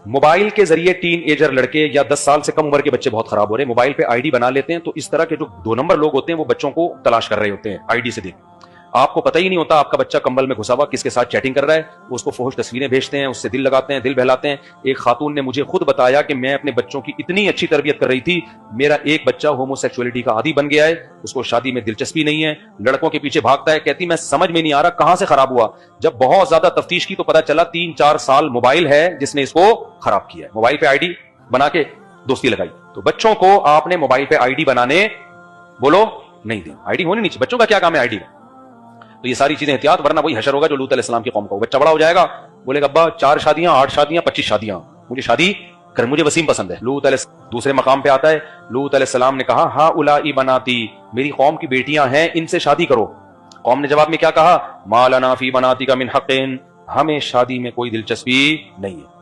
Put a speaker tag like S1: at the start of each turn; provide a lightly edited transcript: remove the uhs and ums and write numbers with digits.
S1: Mobile کے ذریعے ten ager لڑکے یا 10 سال سے کم عمر کے بچے بہت خراب ہو رہے ہیں. موبائل پہ آئی ڈی بنا لیتے ہیں تو اس طرح کے جو 2 نمبر لوگ ہوتے ہیں وہ بچوں کو تلاش کر رہے ہوتے ہیں آئی ڈی سے دیکھ. آپ کو پتہ ہی نہیں ہوتا آپ کا بچہ کمبل میں گھسا ہوا کس کے ساتھ چیٹنگ کر رہا ہے. وہ اس کو فحش تصویریں بھیجتے ہیں, اس سے دل لگاتے ہیں, دل بہلاتے ہیں. ایک خاتون نے مجھے خود بتایا کہ میں اپنے بچوں کی اتنی اچھی تربیت کر رہی تھی, میرا ایک بچہ ہومو سیکسولیٹی کا عادی بن گیا ہے, اس کو شادی میں دلچسپی نہیں ہے, لڑکوں کے پیچھے بھاگتا ہے. کہتی میں سمجھ میں نہیں آ رہا کہاں سے خراب ہوا. جب بہت زیادہ تفتیش کی تو پتا چلا 3-4 سال موبائل ہے جس نے اس کو خراب کیا ہے. موبائل پہ آئی ڈی بنا کے دوستی لگائی. تو بچوں کو آپ نے موبائل پہ آئی ڈی بنانے بولو نہیں دیں. آئی ڈی ہونی نہیں چاہیے. بچوں کا کیا کام ہے آئی ڈی کا. تو یہ ساری چیزیں احتیاط, ورنہ وہی حشر ہوگا جو لوط علیہ السلام کی قوم کا. بچہ بڑا ہو جائے گا بولے گا ابا 4 شادیاں 8 شادیاں 25 شادیاں, مجھے شادی کر, مجھے وسیم پسند ہے. لوط علیہ دوسرے مقام پہ آتا ہے, لوط علیہ السلام نے کہا ہا الائی بناتی, میری قوم کی بیٹیاں ہیں ان سے شادی کرو. قوم نے جواب میں کیا کہا, ما لنا فی بناتک من حق, ہمیں شادی میں کوئی دلچسپی نہیں ہے.